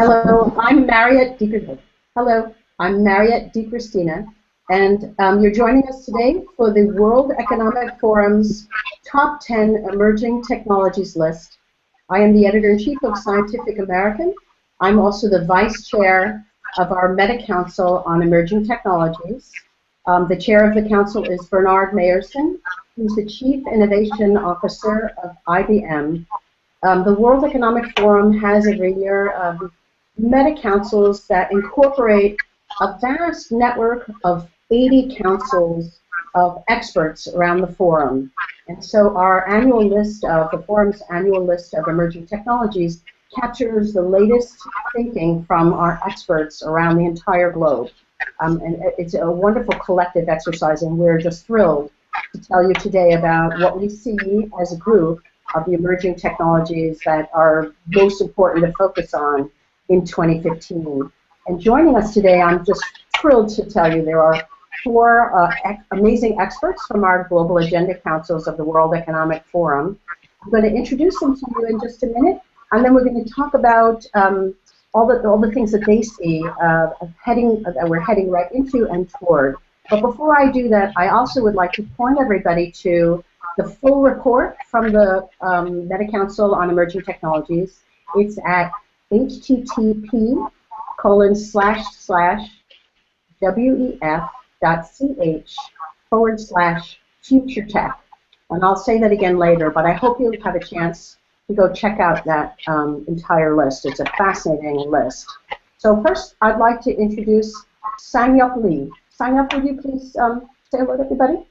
Hello, I'm Mariette DiChristina. Hello, I'm Mariette DiChristina, and you're joining us today for the World Economic Forum's Top 10 Emerging Technologies list. I am the Editor-in-Chief of Scientific American. I'm also the Vice Chair of our Meta Council on Emerging Technologies. The Chair of the Council is Bernard Meyerson, who's the Chief Innovation Officer of IBM. The World Economic Forum has every year meta councils that incorporate a vast network of 80 councils of experts around the forum. And so our annual list of, the forum's annual list of emerging technologies captures the latest thinking from our experts around the entire globe. And it's a wonderful collective exercise, and we're just thrilled to tell you today about what we see as a group of the emerging technologies that are most important to focus on in 2015. And joining us today, I'm just thrilled to tell you there are 4 amazing experts from our Global Agenda Councils of the World Economic Forum. I'm going to introduce them to you in just a minute, and then we're going to talk about all the things that they see that we're heading right into and toward. But before I do that, I also would like to point everybody to the full report from the Meta Council on Emerging Technologies. It's at http://wef.ch/future-tech. And I'll say that again later, but I hope you'll have a chance to go check out that entire list. It's a fascinating list. So first, I'd like to introduce Sonia Bleah. Sonia, would you please say hello to everybody?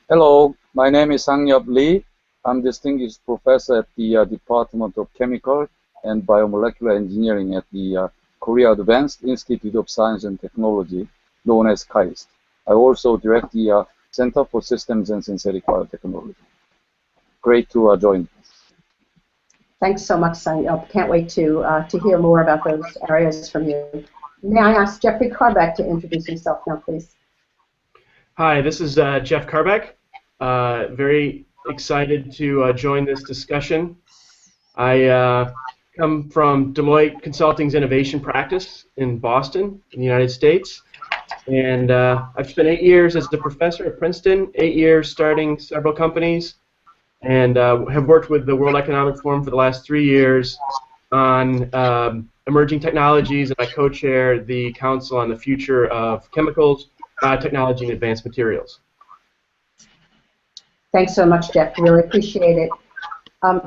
Hello, my name is Sonia Bleah. I'm Distinguished Professor at the Department of Chemical and Biomolecular Engineering at the Korea Advanced Institute of Science and Technology, known as KAIST. I also direct the Center for Systems and Synthetic Biotechnology. Great to join. Thanks so much, Sonia. Can't wait to hear more about those areas from you. May I ask Jeffrey Carbeck to introduce himself now, please? Hi, this is Jeff Carbeck. Very excited to join this discussion. I come from Deloitte Consulting's innovation practice in Boston, in the United States. And I've spent 8 years as the professor at Princeton, 8 years starting several companies, and have worked with the World Economic Forum for the last 3 years on emerging technologies, and I co-chair the Council on the Future of Chemicals, Biotechnology, and Advanced Materials. Thanks so much, Jeff. Really appreciate it.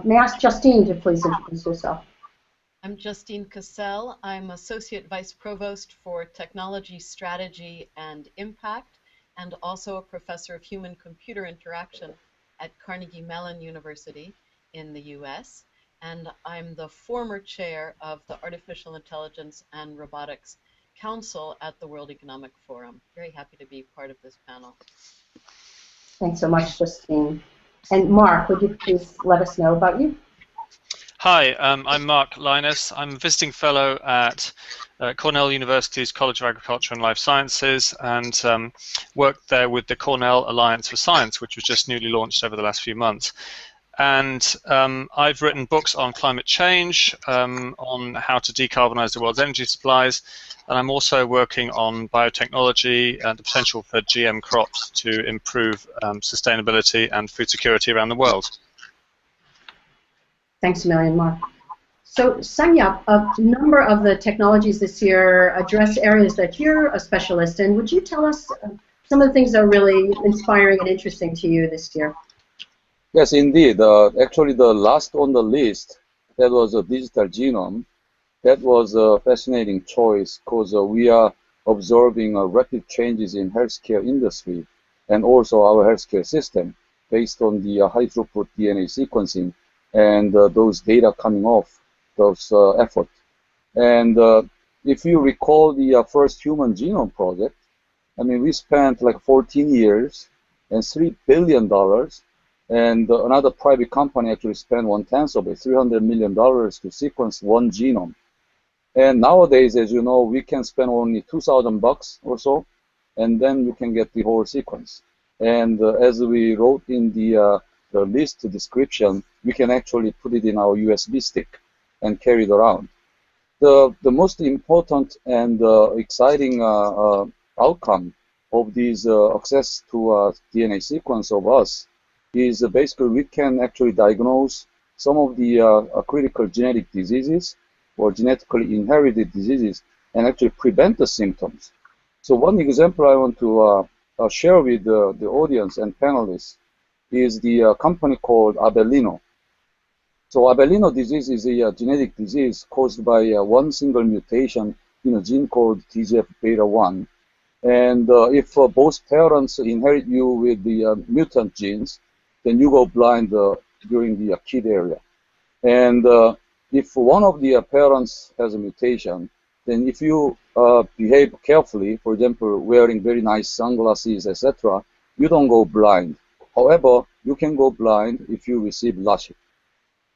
May I ask Justine to please introduce herself? I'm Justine Keiser. I'm Associate Vice Provost for Technology Strategy and Impact, and also a Professor of Human-Computer Interaction at Carnegie Mellon University in the US. And I'm the former chair of the Artificial Intelligence and Robotics Council at the World Economic Forum. Very happy to be part of this panel. Thanks so much, Justine. And Mark, would you please let us know about you? Hi, I'm Mark Lynas. I'm a visiting fellow at Cornell University's College of Agriculture and Life Sciences, and worked there with the Cornell Alliance for Science, which was just newly launched over the last few months. And I've written books on climate change, on how to decarbonize the world's energy supplies, and I'm also working on biotechnology and the potential for GM crops to improve sustainability and food security around the world. Thanks a million, Mark. So, Sonia, a number of the technologies this year address areas that you're a specialist in. Would you tell us some of the things that are really inspiring and interesting to you this year? Yes, indeed. Actually, the last on the list, that was a digital genome. That was a fascinating choice because we are observing rapid changes in healthcare industry and also our healthcare system based on the high-throughput DNA sequencing and those data coming off those efforts. And if you recall the first human genome project, I mean, we spent like 14 years and $3 billion, and another private company actually spent 1/10 of it, $300 million to sequence one genome. And nowadays, as you know, we can spend only $2,000 or so, and then you can get the whole sequence. And as we wrote in the list description, we can actually put it in our USB stick and carry it around. the most important and exciting outcome of this access to DNA sequence of us is basically we can actually diagnose some of the critical genetic diseases or genetically inherited diseases and actually prevent the symptoms. So one example I want to share with the audience and panelists is the company called Abellino. So Abellino disease is a genetic disease caused by one single mutation in a gene called TGF-beta1. And if both parents inherit you with the mutant genes, then you go blind during the kid area. And if one of the parents has a mutation, then if you behave carefully, for example, wearing very nice sunglasses, etc., you don't go blind. However, you can go blind if you receive LASIK.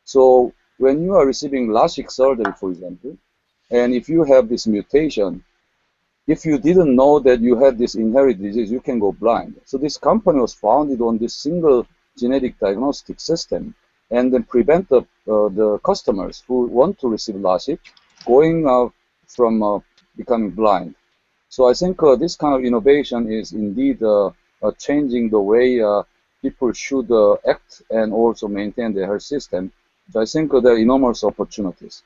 So when you are receiving LASIK surgery, for example, and if you have this mutation, if you didn't know that you had this inherited disease, you can go blind. So this company was founded on this single genetic diagnostic system, and then prevent the customers who want to receive LASIK going from becoming blind. So I think this kind of innovation is indeed changing the way people should act and also maintain their health system. So I think there are enormous opportunities.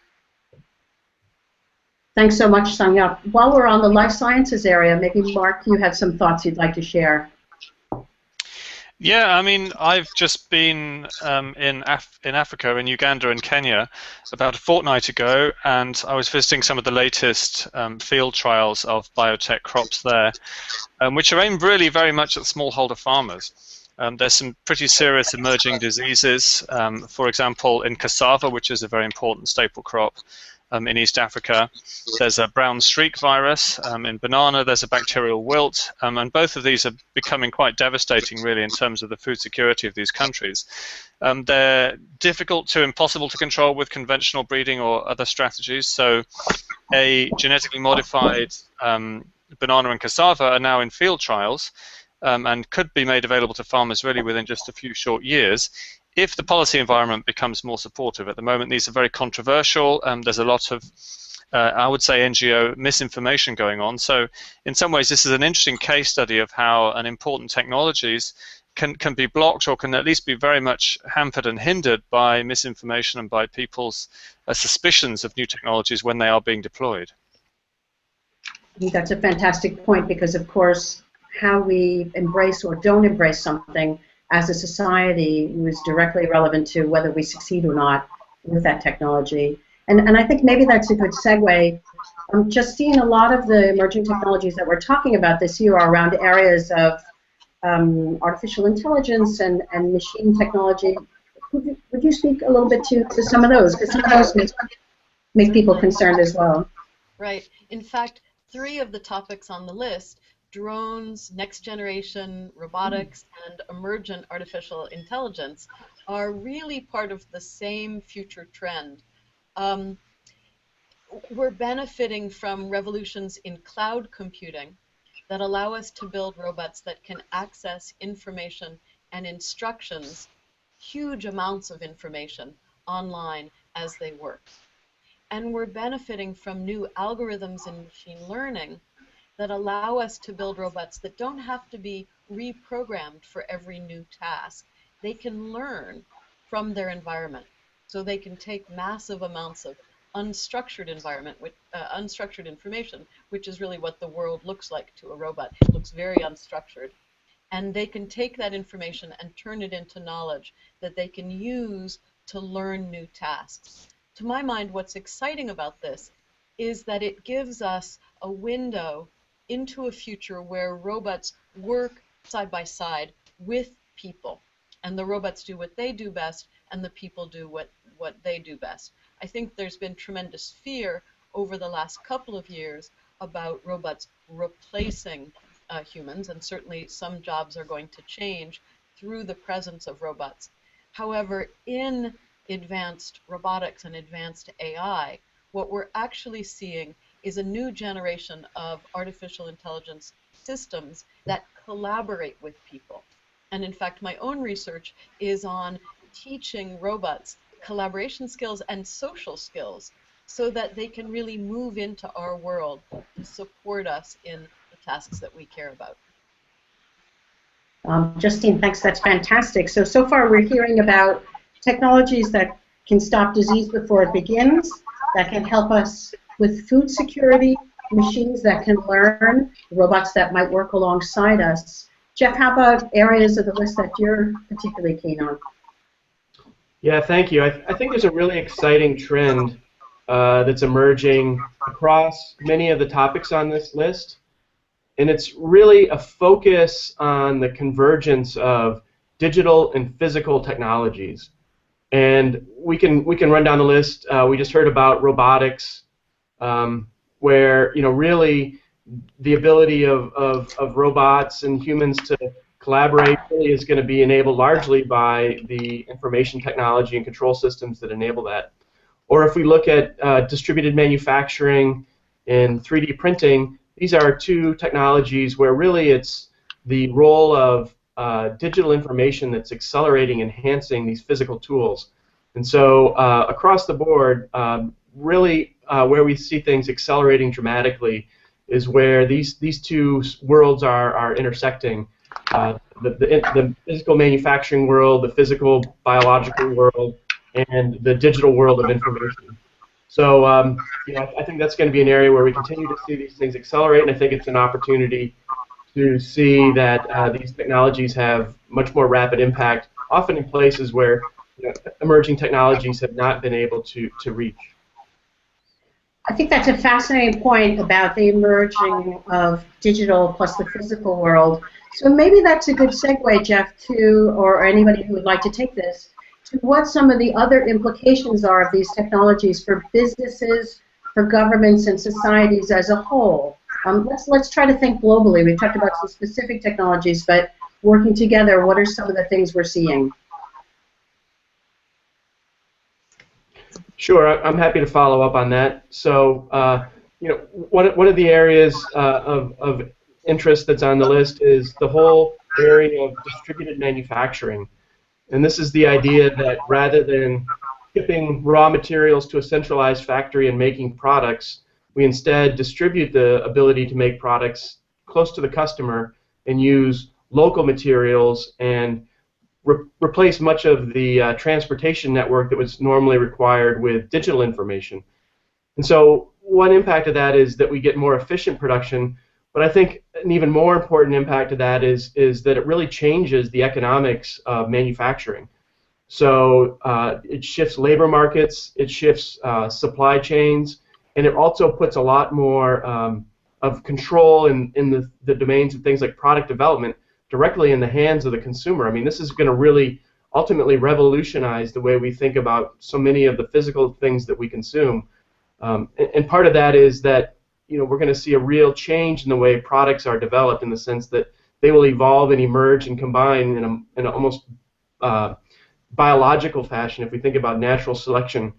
Thanks so much, Sonia. While we're on the life sciences area, maybe Mark, you have some thoughts you'd like to share. Yeah, I mean, I've just been in Africa, in Uganda and Kenya, about a fortnight ago, and I was visiting some of the latest field trials of biotech crops there, which are aimed really very much at smallholder farmers. There's some pretty serious emerging diseases, for example, in cassava, which is a very important staple crop. In East Africa, there's a brown streak virus. In banana, there's a bacterial wilt, and both of these are becoming quite devastating, really, in terms of the food security of these countries. They're difficult to impossible to control with conventional breeding or other strategies. So, a genetically modified banana and cassava are now in field trials, and could be made available to farmers really within just a few short years, if the policy environment becomes more supportive. At the moment, these are very controversial. There's a lot of, I would say, NGO misinformation going on. So in some ways, this is an interesting case study of how an important technologies can be blocked, or can at least be very much hampered and hindered by misinformation and by people's suspicions of new technologies when they are being deployed. I think that's a fantastic point, because, of course, how we embrace or don't embrace something as a society is directly relevant to whether we succeed or not with that technology. And I think maybe that's a good segue. Justine, a lot of the emerging technologies that we're talking about this year are around areas of artificial intelligence and machine technology. Would you speak a little bit to some of those? Because some of those make people concerned as well. Right. In fact, 3 of the topics on the list, drones, next generation robotics, and emergent artificial intelligence, are really part of the same future trend. We're benefiting from revolutions in cloud computing that allow us to build robots that can access information and instructions, huge amounts of information online as they work. And we're benefiting from new algorithms in machine learning that allow us to build robots that don't have to be reprogrammed for every new task. They can learn from their environment. So they can take massive amounts of unstructured unstructured information, which is really what the world looks like to a robot. It looks very unstructured. And they can take that information and turn it into knowledge that they can use to learn new tasks. To my mind, what's exciting about this is that it gives us a window into a future where robots work side by side with people, and the robots do what they do best, and the people do what they do best. I think there's been tremendous fear over the last couple of years about robots replacing humans, and certainly some jobs are going to change through the presence of robots. However, in advanced robotics and advanced AI, what we're actually seeing is a new generation of artificial intelligence systems that collaborate with people. And in fact, my own research is on teaching robots collaboration skills and social skills so that they can really move into our world to support us in the tasks that we care about. Justine, thanks. That's fantastic. So far we're hearing about technologies that can stop disease before it begins, that can help us with food security, machines that can learn, robots that might work alongside us. Jeff, how about areas of the list that you're particularly keen on? Yeah, thank you. I think there's a really exciting trend that's emerging across many of the topics on this list. And it's really a focus on the convergence of digital and physical technologies. And we can run down the list. We just heard about robotics, where really the ability of robots and humans to collaborate really is going to be enabled largely by the information technology and control systems that enable that. Or if we look at distributed manufacturing and 3D printing, these are two technologies where really it's the role of digital information that's accelerating, enhancing these physical tools. And so across the board, really where we see things accelerating dramatically is where these two worlds are intersecting. The physical manufacturing world, the physical biological world, and the digital world of information. So I think that's going to be an area where we continue to see these things accelerate, and I think it's an opportunity to see that these technologies have much more rapid impact, often in places where emerging technologies have not been able to reach. I think that's a fascinating point about the emerging of digital plus the physical world. So maybe that's a good segue, Jeff, to, or anybody who would like to take this, to what some of the other implications are of these technologies for businesses, for governments, and societies as a whole. Let's try to think globally. We've talked about some specific technologies, but working together, what are some of the things we're seeing? Sure, I'm happy to follow up on that. So, one of the areas of interest that's on the list is the whole area of distributed manufacturing. And this is the idea that rather than shipping raw materials to a centralized factory and making products, we instead distribute the ability to make products close to the customer and use local materials and replace much of the transportation network that was normally required with digital information. And so one impact of that is that we get more efficient production, but I think an even more important impact of that is that it really changes the economics of manufacturing. So it shifts labor markets, it shifts supply chains, and it also puts a lot more of control in the domains of things like product development directly in the hands of the consumer. I mean, this is going to really ultimately revolutionize the way we think about so many of the physical things that we consume. And part of that is that we're going to see a real change in the way products are developed, in the sense that they will evolve and emerge and combine in an almost biological fashion. If we think about natural selection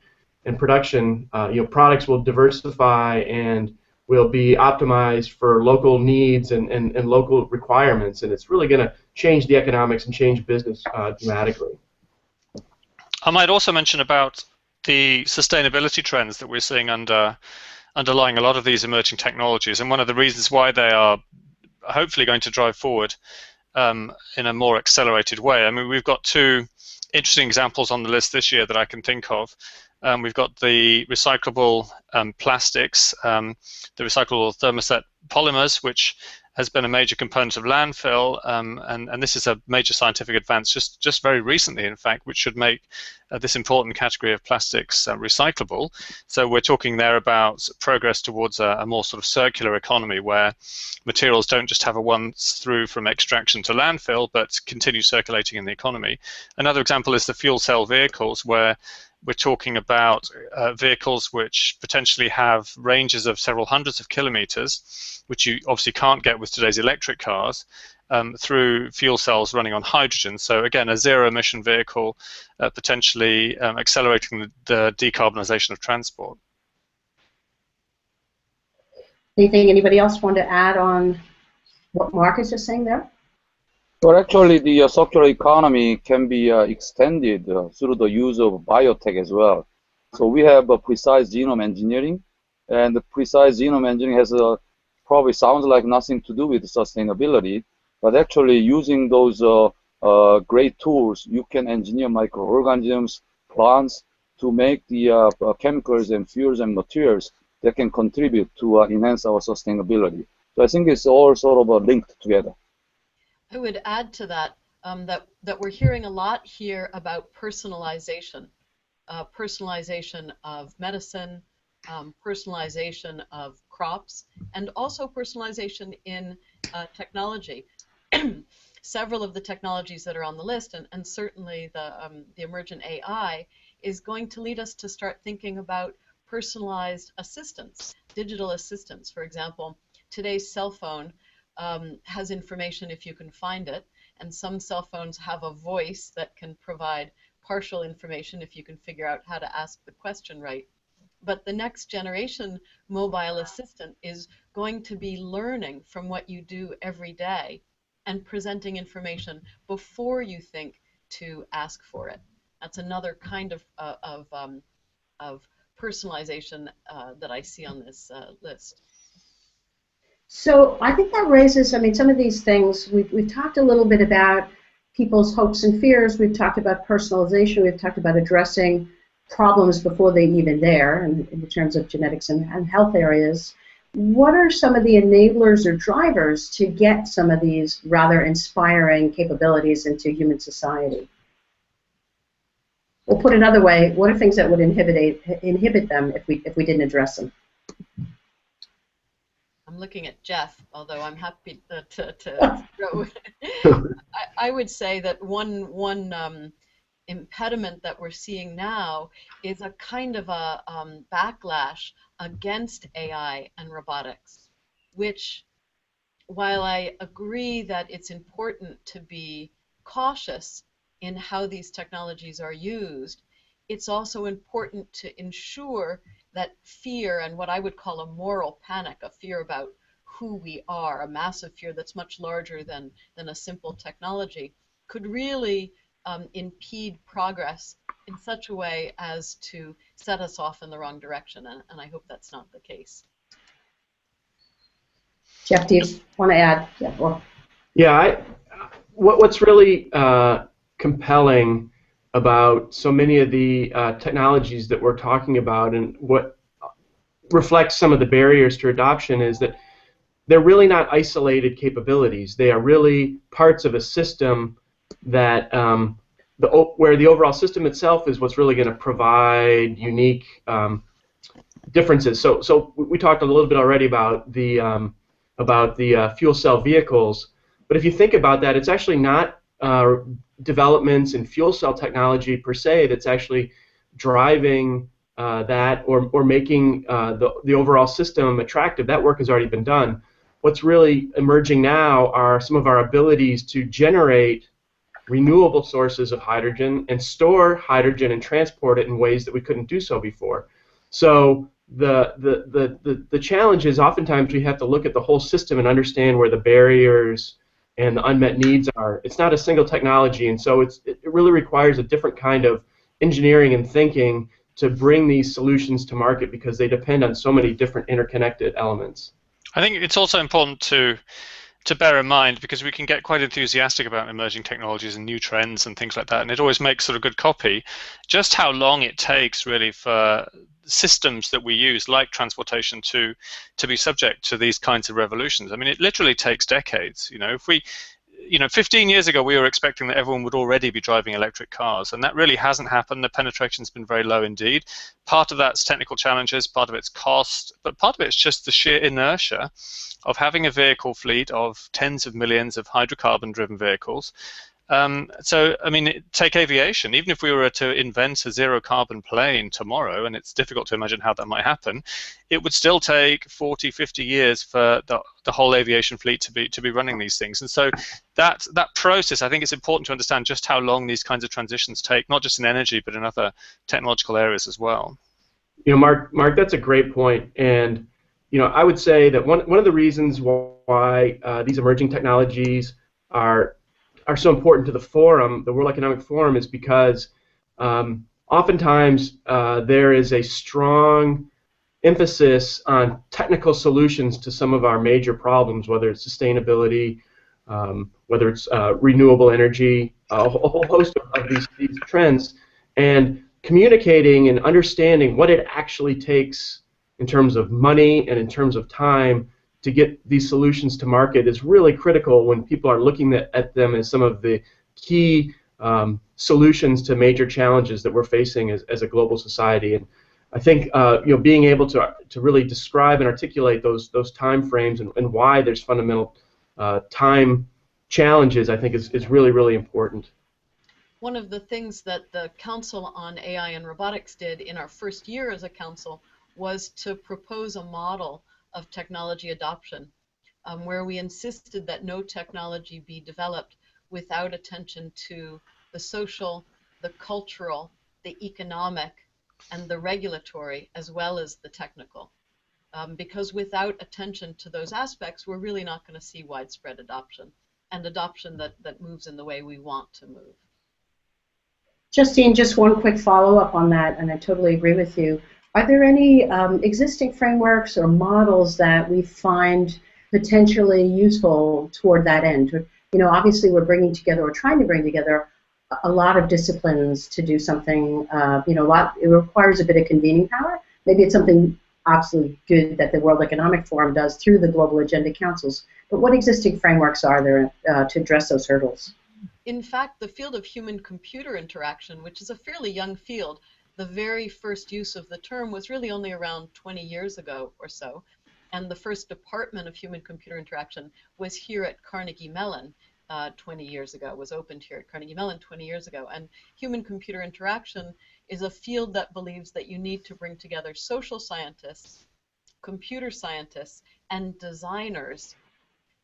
and production, products will diversify and will be optimized for local needs and local requirements, and it's really going to change the economics and change business dramatically. I might also mention about the sustainability trends that we're seeing underlying a lot of these emerging technologies, and one of the reasons why they are hopefully going to drive forward in a more accelerated way. I mean, we've got two interesting examples on the list this year that I can think of. We've got the recyclable plastics, the recyclable thermoset polymers, which has been a major component of landfill, and this is a major scientific advance just very recently, in fact, which should make this important category of plastics recyclable. So we're talking there about progress towards a more sort of circular economy, where materials don't just have a once through from extraction to landfill, but continue circulating in the economy. Another example is the fuel cell vehicles, where we're talking about vehicles which potentially have ranges of several hundreds of kilometers, which you obviously can't get with today's electric cars, through fuel cells running on hydrogen. So again, a zero-emission vehicle potentially accelerating the decarbonization of transport. Anything anybody else want to add on what Mark is just saying there? Well, actually, the circular economy can be extended through the use of biotech as well. So we have a precise genome engineering, and the precise genome engineering has probably sounds like nothing to do with sustainability, but actually using those great tools, you can engineer microorganisms, plants, to make the chemicals and fuels and materials that can contribute to enhance our sustainability. So I think it's all sort of linked together. I would add to that that we're hearing a lot here about personalization. Personalization of medicine, personalization of crops, and also personalization in technology. Several of the technologies that are on the list, and certainly the emergent AI, is going to lead us to start thinking about personalized assistants, digital assistants. For example, today's cell phone has information if you can find it, and some cell phones have a voice that can provide partial information if you can figure out how to ask the question right. But the next generation mobile assistant is going to be learning from what you do every day and presenting information before you think to ask for it. That's another kind of personalization that I see on this list. So I think that raises, I mean, some of these things, we've talked a little bit about people's hopes and fears. We've talked about personalization. We've talked about addressing problems before they're even there in terms of genetics and health areas. What are some of the enablers or drivers to get some of these rather inspiring capabilities into human society? Or put another way, what are things that would inhibit them if we didn't address them? I'm looking at Jeff, although I'm happy to go. I would say that one impediment that we're seeing now is a kind of a backlash against AI and robotics, which, while I agree that it's important to be cautious in how these technologies are used, it's also important to ensure that fear and what I would call a moral panic, a fear about who we are, a massive fear that's much larger than a simple technology, could really impede progress in such a way as to set us off in the wrong direction, and I hope that's not the case. Jeff, do you want to add? Yeah, what's really compelling about so many of the technologies that we're talking about, and what reflects some of the barriers to adoption, is that they're really not isolated capabilities. They are really parts of a system that where the overall system itself is what's really going to provide unique differences. So we talked a little bit already about the fuel cell vehicles, but if you think about that, it's actually not developments in fuel cell technology per se that's actually driving that or making the overall system attractive. That work has already been done. What's really emerging now are some of our abilities to generate renewable sources of hydrogen and store hydrogen and transport it in ways that we couldn't do so before. So the challenge is oftentimes we have to look at the whole system and understand where the barriers and the unmet needs are. It's not a single technology, and so it really requires a different kind of engineering and thinking to bring these solutions to market because they depend on so many different interconnected elements. I think it's also important to bear in mind, because we can get quite enthusiastic about emerging technologies and new trends and things like that, and it always makes sort of good copy, just how long it takes really for systems that we use, like transportation, to be subject to these kinds of revolutions. I mean, it literally takes decades. If we 15 years ago, we were expecting that everyone would already be driving electric cars, and that really hasn't happened. The penetration's been very low indeed. Part of that's technical challenges, part of it's cost, but part of it's just the sheer inertia of having a vehicle fleet of tens of millions of hydrocarbon-driven vehicles. So, I mean, take aviation. Even if we were to invent a zero-carbon plane tomorrow, and it's difficult to imagine how that might happen, it would still take 40, 50 years for the whole aviation fleet to be running these things. And so that process, I think it's important to understand just how long these kinds of transitions take, not just in energy, but in other technological areas as well. Mark, that's a great point. And I would say that one of the reasons why these emerging technologies are so important to the forum, the World Economic Forum, is because oftentimes there is a strong emphasis on technical solutions to some of our major problems, whether it's sustainability, whether it's renewable energy, a whole host of these trends, and communicating and understanding what it actually takes in terms of money and in terms of time to get these solutions to market is really critical when people are looking at them as some of the key solutions to major challenges that we're facing as a global society. And I think being able to really describe and articulate those time frames and why there's fundamental time challenges, I think is really, really important. One of the things that the Council on AI and Robotics did in our first year as a council was to propose a model of technology adoption where we insisted that no technology be developed without attention to the social, the cultural, the economic, and the regulatory, as well as the technical. Because without attention to those aspects, we're really not going to see widespread adoption, and adoption that moves in the way we want to move. Justine, just one quick follow-up on that, and I totally agree with you. Are there any existing frameworks or models that we find potentially useful toward that end? You know, obviously we're bringing together, or trying to bring together, a lot of disciplines to do something. It requires a bit of convening power. Maybe it's something absolutely good that the World Economic Forum does through the Global Agenda Councils. But what existing frameworks are there to address those hurdles? In fact, the field of human-computer interaction, which is a fairly young field, the very first use of the term was really only around 20 years ago or so. And the first department of human-computer interaction was here at Carnegie Mellon 20 years ago, was opened here at Carnegie Mellon 20 years ago. And human-computer interaction is a field that believes that you need to bring together social scientists, computer scientists, and designers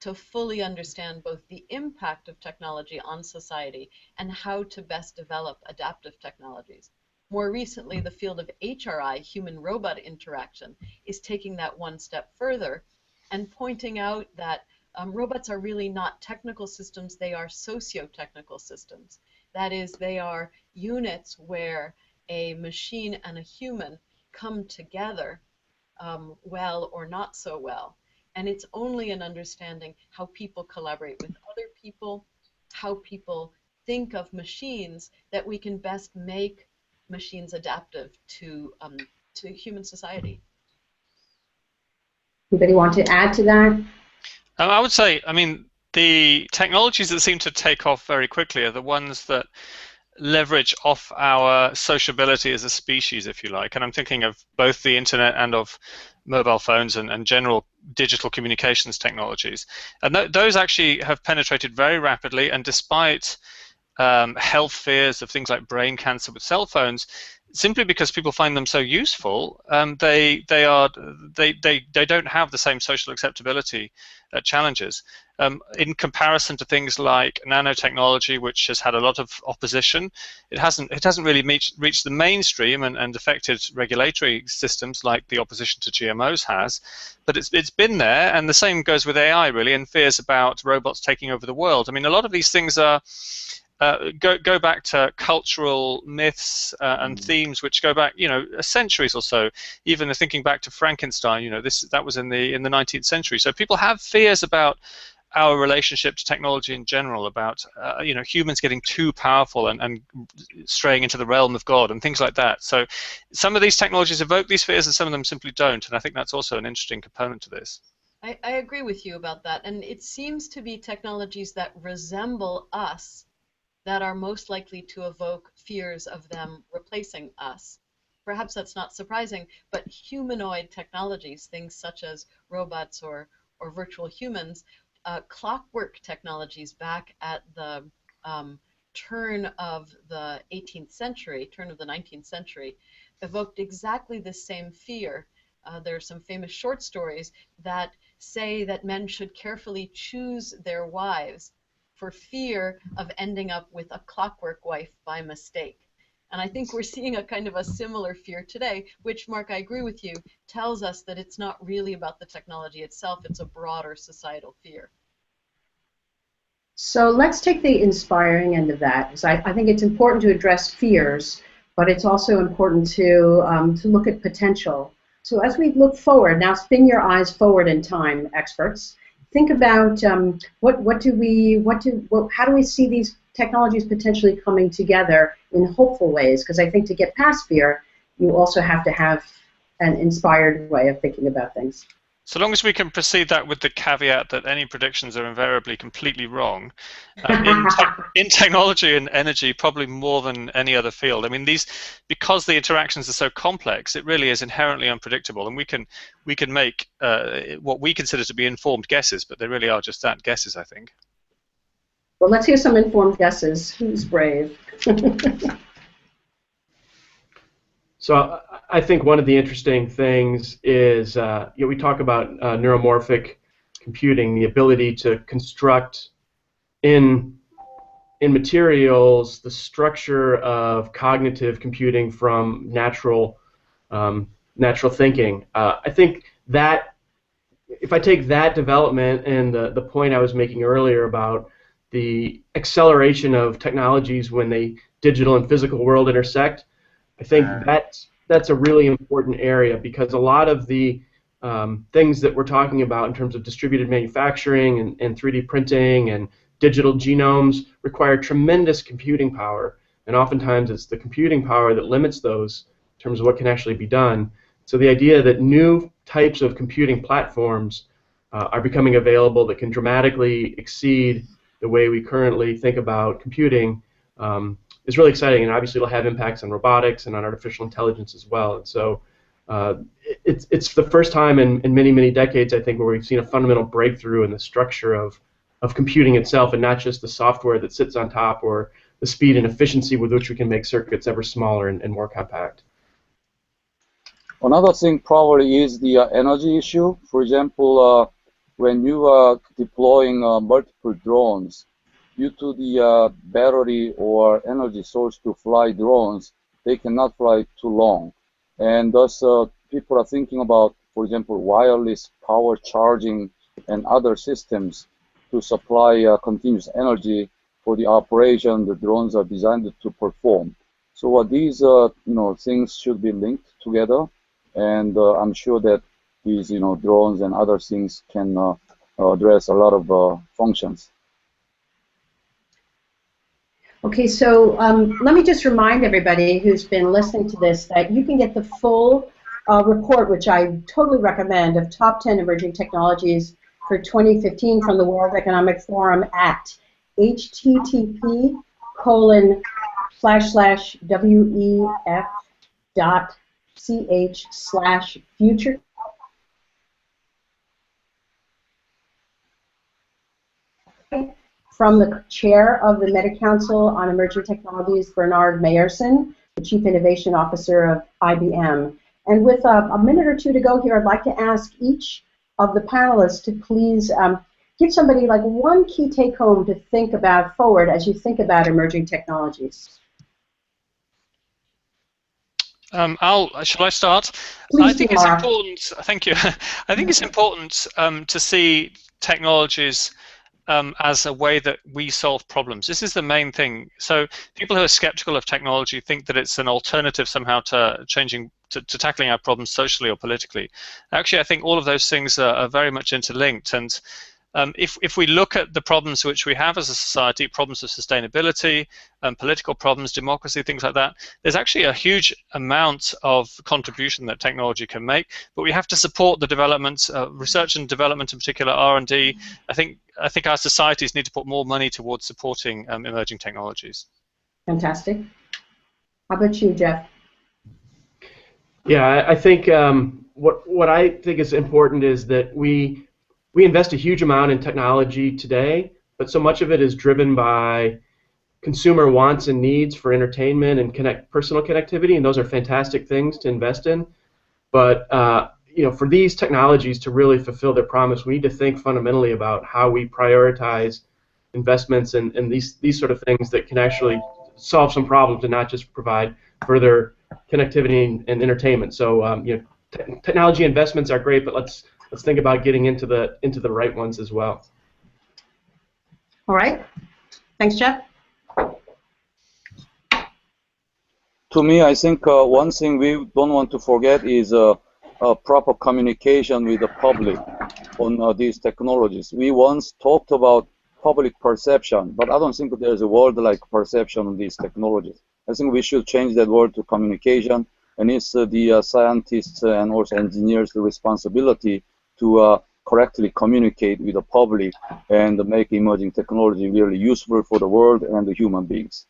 to fully understand both the impact of technology on society and how to best develop adaptive technologies. More recently, the field of HRI, human-robot interaction, is taking that one step further and pointing out that robots are really not technical systems, they are socio-technical systems. That is, they are units where a machine and a human come together well or not so well. And it's only in understanding how people collaborate with other people, how people think of machines, that we can best make machines adaptive to human society. Anybody want to add to that? I would say, I mean, the technologies that seem to take off very quickly are the ones that leverage off our sociability as a species, if you like. And I'm thinking of both the internet and of mobile phones and general digital communications technologies. And those actually have penetrated very rapidly, and despite health fears of things like brain cancer with cell phones, simply because people find them so useful, they don't have the same social acceptability challenges. In comparison to things like nanotechnology, which has had a lot of opposition, it hasn't really reached the mainstream and affected regulatory systems like the opposition to GMOs has. But it's been there, and the same goes with AI really, and fears about robots taking over the world. I mean, a lot of these things are go back to cultural myths and themes which go back, centuries or so. Even thinking back to Frankenstein, that was in the 19th century. So people have fears about our relationship to technology in general, about humans getting too powerful and straying into the realm of God and things like that. So some of these technologies evoke these fears, and some of them simply don't. And I think that's also an interesting component to this. I agree with you about that. And it seems to be technologies that resemble us that are most likely to evoke fears of them replacing us. Perhaps that's not surprising, but humanoid technologies, things such as robots or virtual humans, clockwork technologies back at the turn of the 18th century, turn of the 19th century, evoked exactly the same fear. There are some famous short stories that say that men should carefully choose their wives for fear of ending up with a clockwork wife by mistake. And I think we're seeing a kind of a similar fear today, which, Mark, I agree with you, tells us that it's not really about the technology itself, it's a broader societal fear. So let's take the inspiring end of that, because I think it's important to address fears, but it's also important to look at potential. So as we look forward, now spin your eyes forward in time, experts. Think about how do we see these technologies potentially coming together in hopeful ways? Because I think to get past fear, you also have to have an inspired way of thinking about things. So long as we can precede that with the caveat that any predictions are invariably completely wrong, in technology and energy, probably more than any other field. I mean, because the interactions are so complex, it really is inherently unpredictable, and we can make what we consider to be informed guesses, but they really are just that, guesses, I think. Well, let's hear some informed guesses. Who's brave? So I think one of the interesting things is we talk about neuromorphic computing, the ability to construct in materials the structure of cognitive computing from natural thinking. I think that if I take that development and the point I was making earlier about the acceleration of technologies when the digital and physical world intersect, I think that's a really important area, because a lot of the things that we're talking about in terms of distributed manufacturing and 3D printing and digital genomes require tremendous computing power, and oftentimes it's the computing power that limits those in terms of what can actually be done. So the idea that new types of computing platforms are becoming available that can dramatically exceed the way we currently think about computing is really exciting, and obviously it'll have impacts on robotics and on artificial intelligence as well. And so it's the first time in many, many decades, I think, where we've seen a fundamental breakthrough in the structure of computing itself, and not just the software that sits on top or the speed and efficiency with which we can make circuits ever smaller and more compact. Another thing probably is the energy issue. For example, when you are deploying multiple drones, due to the battery or energy source to fly drones, they cannot fly too long. And thus, people are thinking about, for example, wireless power charging and other systems to supply continuous energy for the operation the drones are designed to perform. So these things should be linked together, and I'm sure that these drones and other things can address a lot of functions. Okay, so let me just remind everybody who's been listening to this that you can get the full report, which I totally recommend, of top 10 emerging technologies for 2015 from the World Economic Forum at http://wef.ch/future. From the chair of the Meta Council on Emerging Technologies, Bernard Meyerson, the Chief Innovation Officer of IBM. And with a minute or two to go here, I'd like to ask each of the panelists to please give somebody like one key take-home to think about forward as you think about emerging technologies. Shall I start? Please I think do, it's Mark. important. Thank you. I think it's important to see technologies as a way that we solve problems. This is the main thing. So people who are skeptical of technology think that it's an alternative somehow to tackling our problems socially or politically. Actually, I think all of those things are very much interlinked. And if we look at the problems which we have as a society, problems of sustainability, political problems, democracy, things like that, there's actually a huge amount of contribution that technology can make, but we have to support the development, research and development in particular, R&D. I think our societies need to put more money towards supporting emerging technologies. Fantastic. How about you, Jeff? Yeah, I think what I think is important is that we invest a huge amount in technology today, but so much of it is driven by consumer wants and needs for entertainment and personal connectivity, and those are fantastic things to invest in. But for these technologies to really fulfill their promise, we need to think fundamentally about how we prioritize investments in these sort of things that can actually solve some problems and not just provide further connectivity and entertainment. So technology investments are great, but let's think about getting into the right ones as well. All right. Thanks, Jeff. to me, I think one thing we don't want to forget is proper communication with the public on these technologies. We once talked about public perception, but I don't think there's a word like perception on these technologies. I think we should change that word to communication, and it's the scientists and also engineers' responsibility to correctly communicate with the public and make emerging technology really useful for the world and the human beings.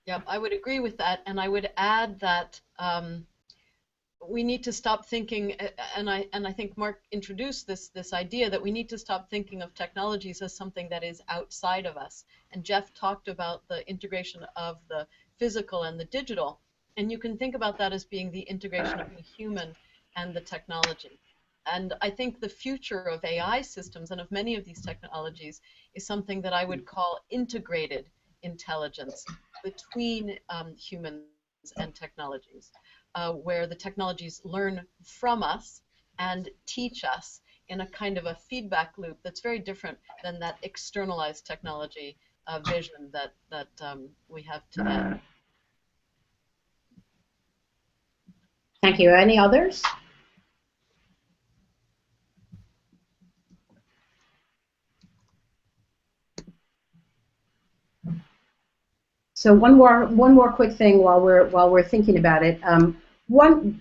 Yeah, I would agree with that, and I would add that we need to stop thinking, and I think Mark introduced this idea that we need to stop thinking of technologies as something that is outside of us. And Jeff talked about the integration of the physical and the digital, and you can think about that as being the integration of the human and the technology. And I think the future of AI systems and of many of these technologies is something that I would call integrated intelligence between humans and technologies, where the technologies learn from us and teach us in a kind of a feedback loop that's very different than that externalized technology vision that we have today. Thank you. Any others? So one more quick thing while we're thinking about it.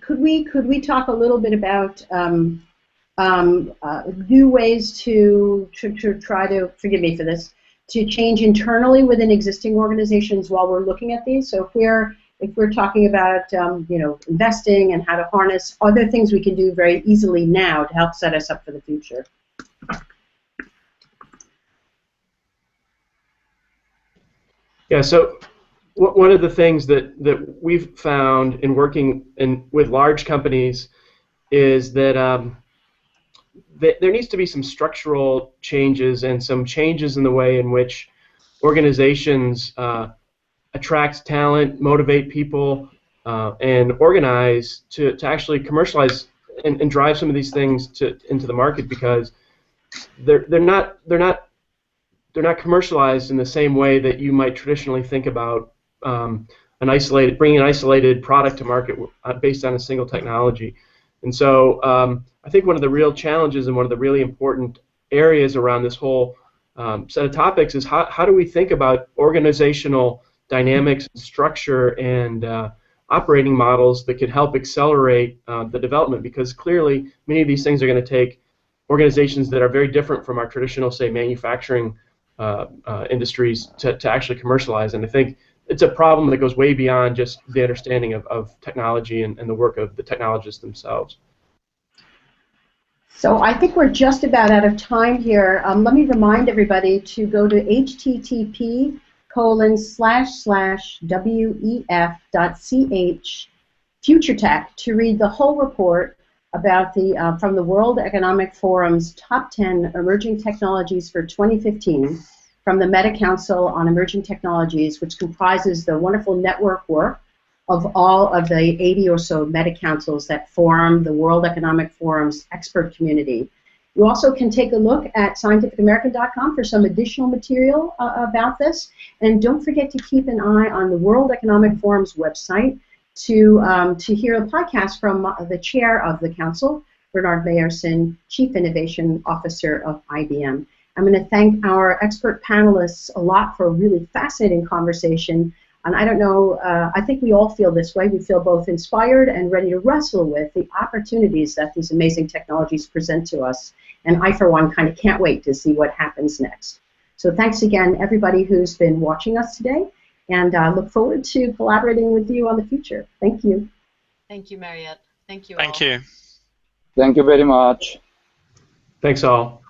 Could we talk a little bit about new ways to try to, forgive me for this, to change internally within existing organizations while we're looking at these? So if we're talking about investing and how to harness, are there things we can do very easily now to help set us up for the future? Yeah, so one of the things that we've found in working with large companies is that there needs to be some structural changes and some changes in the way in which organizations attract talent, motivate people, and organize to actually commercialize and drive some of these things into the market, because they're not commercialized in the same way that you might traditionally think about bringing an isolated product to market based on a single technology. And so I think one of the real challenges and one of the really important areas around this whole set of topics is how do we think about organizational dynamics, structure, and operating models that could help accelerate the development, because clearly many of these things are going to take organizations that are very different from our traditional, say, manufacturing industries to actually commercialize. And I think it's a problem that goes way beyond just the understanding of technology and the work of the technologists themselves. So I think we're just about out of time here. Let me remind everybody to go to http://wef.ch Future to read the whole report about from the World Economic Forum's Top 10 Emerging Technologies for 2015 from the Meta Council on Emerging Technologies, which comprises the wonderful network work of all of the 80 or so Meta Councils that form the World Economic Forum's expert community. You also can take a look at scientificamerican.com for some additional material about this. And don't forget to keep an eye on the World Economic Forum's website to hear a podcast from the chair of the council, Bernard Meyerson, Chief Innovation Officer of IBM. I'm going to thank our expert panelists a lot for a really fascinating conversation. And I don't know, I think we all feel this way. We feel both inspired and ready to wrestle with the opportunities that these amazing technologies present to us. And I, for one, kind of can't wait to see what happens next. So thanks again, everybody who's been watching us today. And look forward to collaborating with you on the future. Thank you. Thank you, Mariette. Thank you all. Thank you. Thank you very much. Thanks all.